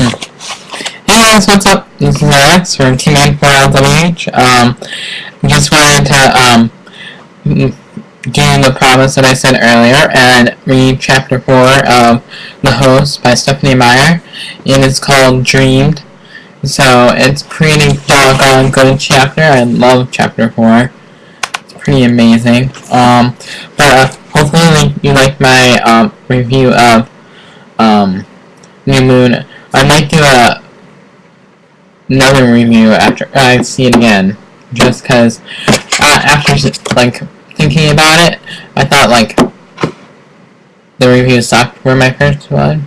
Hey guys, what's up? This is Alex from Team N4LWH. Just wanted to do the promise that I said earlier and read Chapter 4 of The Host by Stephenie Meyer. And it's called Dreamed. So it's pretty doggone good chapter. I love Chapter 4. It's pretty amazing. But hopefully you like my review of New Moon. I might do another review after I see it again, just because after thinking about it, I thought the review sucked for my first one.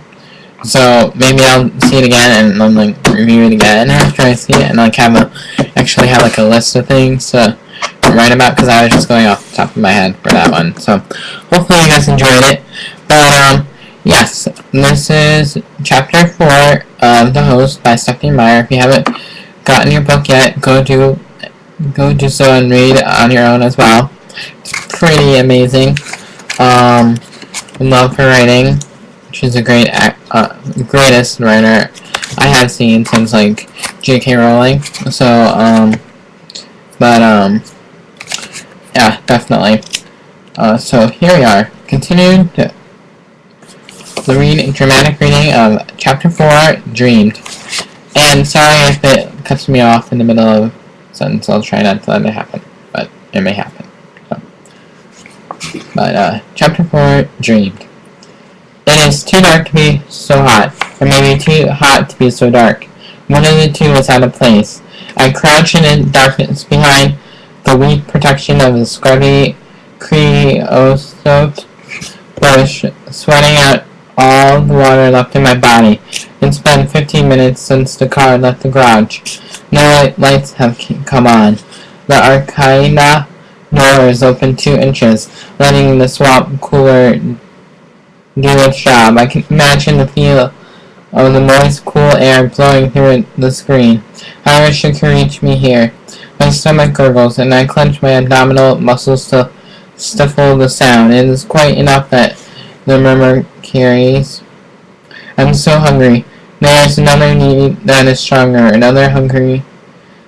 So maybe I'll see it again and then review it again after I see it, and actually have a list of things to write about, because I was just going off the top of my head for that one. So hopefully you guys enjoyed it. But yes, this is Chapter 4 of The Host by Stephenie Meyer. If you haven't gotten your book yet, go do so and read on your own as well. It's pretty amazing. Love her writing. She's a greatest writer I have seen since J.K. Rowling. So yeah, definitely. So here we are. Continuing the dramatic reading of Chapter 4, Dreamed. And sorry if it cuts me off in the middle of a sentence. I'll try not to let it happen, but it may happen. So. But Chapter 4, Dreamed. It is too dark to be so hot, or maybe too hot to be so dark. One of the two was out of place. I crouched in the darkness behind the weak protection of the scrubby creosote bush, sweating out all the water left in my body. It's been 15 minutes since the car left the garage. No lights have come on. The Arcadia door is open 2 inches, letting the swamp cooler do its job. I can imagine the feel of the moist, cool air blowing through the screen. I wish it could reach me here. My stomach gurgles, and I clench my abdominal muscles to stifle the sound. It is quite enough that the murmur carries. I'm so hungry. There is another need that is stronger, another hungry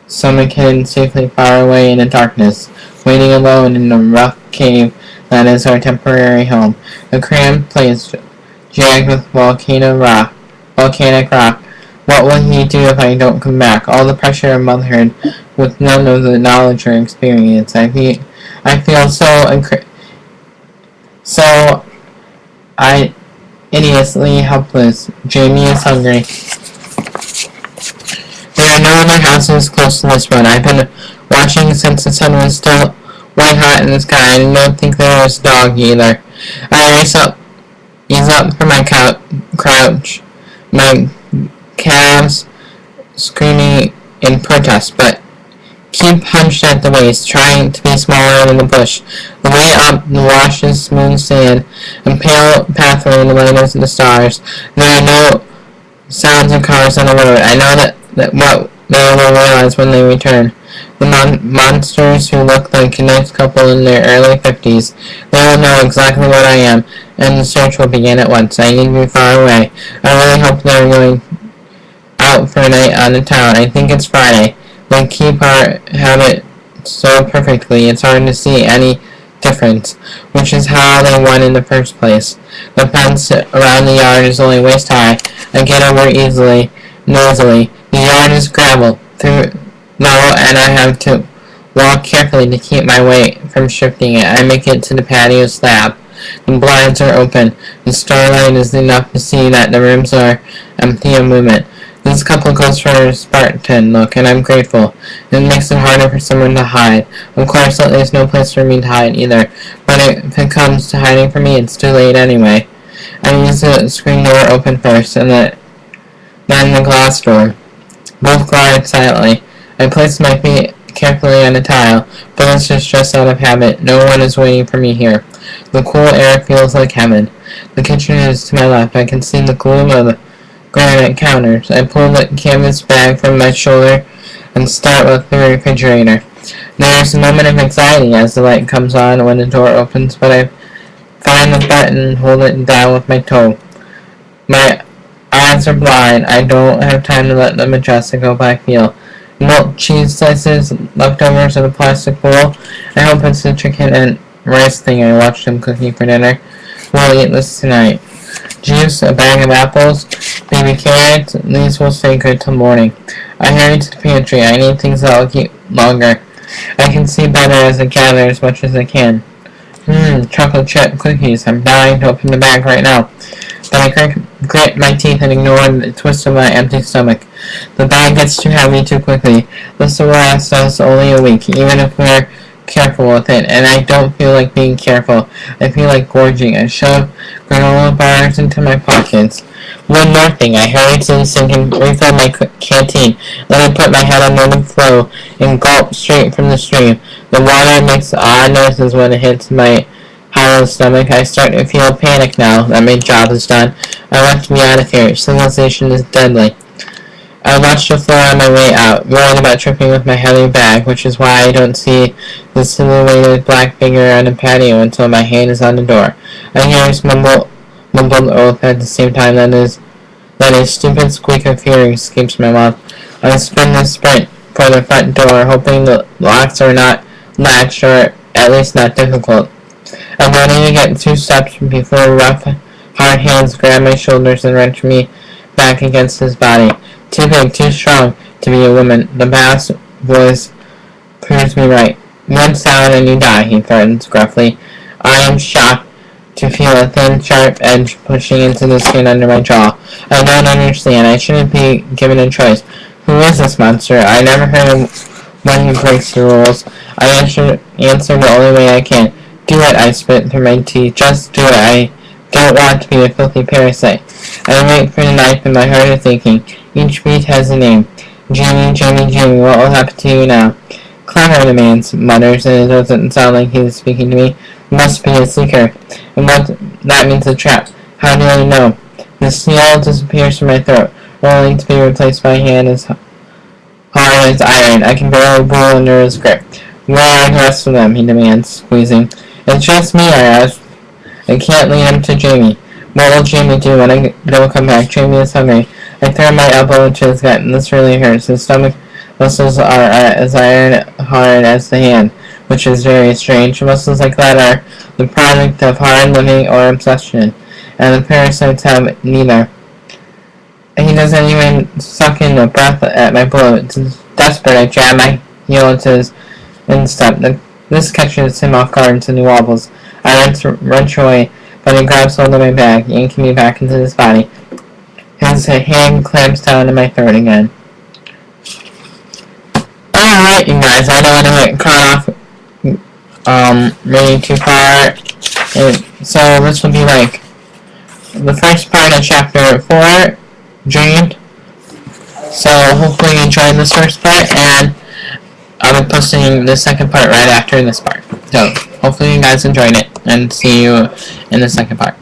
stomach hidden safely far away in the darkness, waiting alone in the rough cave that is our temporary home. A cramped place jagged with volcanic rock. What will he do if I don't come back? All the pressure of motherhood, with none of the knowledge or experience. I feel so idiotically helpless. Jamie is hungry. There are no other houses close to this one. I've been watching since the sun was still white hot in the sky. I don't think there was a dog either. I ease up from my crouch, my calves screaming in protest, but keep hunched at the waist, trying to be smaller than the bush. The way up the washes smooth sand and pale pathway in the light of the stars. There are no sounds of cars on the road. I know that what they will realize when they return. The monsters who look like a nice couple in their early 50s. They will know exactly what I am, and the search will begin at once. I need to be far away. I really hope they're going out for a night on the town. I think it's Friday. They keep our habit so perfectly, it's hard to see any difference, which is how they won in the first place. The fence around the yard is only waist high. I get over noisily. The yard is gravel, and I have to walk carefully to keep my weight from shifting it. I make it to the patio slab. The blinds are open. The starlight is enough to see that the rooms are empty of movement. This couple goes for a Spartan look, and I'm grateful. It makes it harder for someone to hide. Of course, there's no place for me to hide either, but if it comes to hiding from me, it's too late anyway. I use the screen door open first, and then the glass door. Both glide silently. I place my feet carefully on the tile, but it's just out of habit. No one is waiting for me here. The cool air feels like heaven. The kitchen is to my left. I can see the gloom of the granite counters. I pull the canvas bag from my shoulder and start with the refrigerator. There is a moment of anxiety as the light comes on when the door opens, but I find the button and hold it down with my toe. My Eyes are blind. I don't have time to let them adjust and go by feel. Milk, cheese slices, leftovers in a plastic bowl. I hope it's the chicken and rice thing I watched him cooking for dinner. We'll eat this tonight. Juice, a bag of apples, baby carrots. These will stay good till morning. I hurry to the pantry. I need things that will keep longer. I can see better as I gather as much as I can. Chocolate chip cookies. I'm dying to open the bag right now. But I grit my teeth and ignore the twist of my empty stomach. The bag gets too heavy too quickly. This will last us only a week, even if we're careful with it, and I don't feel like being careful. I feel like gorging. I shove granola bars into my pockets. One more thing. I hurry to the sink and refill my canteen. Then I put my head under the flow and gulp straight from the stream. The water makes odd noises when it hits my hollow stomach. I start to feel panic now that my job is done. I want to be out of here. Civilization is deadly. I watch the floor on my way out, worried about tripping with my heavy bag, which is why I don't see the silhouetted black figure on the patio until my hand is on the door. I hear his mumbled oath at the same time that his stupid squeak of fear escapes my mouth. I spin and sprint for the front door, hoping the locks are not latched or at least not difficult. I'm ready to get 2 steps before rough, hard hands grab my shoulders and wrench me back against his body. Too big, too strong to be a woman. The bass voice proves me right. One sound and you die, he threatens gruffly. I am shocked to feel a thin, sharp edge pushing into the skin under my jaw. I don't understand. I shouldn't be given a choice. Who is this monster? I never heard of one who breaks the rules. I answer the only way I can. Do it, I spit through my teeth. Just do it. I don't want to be a filthy parasite. I wait for the knife and my heart is thinking. Each beat has a name. Jamie, Jamie, Jamie, what will happen to you now? Clever, the man mutters, and it doesn't sound like he is speaking to me. Must be a seeker. And what that means a trap. How do I know? The steel disappears from my throat, only to be replaced by a hand as hard as iron. I can barely breathe under his grip. Where are the rest of them? He demands, squeezing. It's just me, I ask. I can't lead him to Jamie. What will Jamie do when I don't come back? Jamie is hungry. I throw my elbow into his gut, and this really hurts. His stomach muscles are as iron hard as the hand, which is very strange. Muscles like that are the product of hard living or obsession, and the parasites have neither. He doesn't even suck in the breath at my blow. It's desperate. I jam my heel into his instep. This catches him off guard, and he wobbles. I wrench away, but he grabs hold of my bag, yanking me back into his body. His hand clamps down to my throat again. Alright, you guys, I don't want to get cut off really too far. So this will be like the first part of chapter 4, Dreamed. So hopefully you enjoyed this first part, and I'll be posting the second part right after this part. So hopefully you guys enjoyed it, and see you in the second part.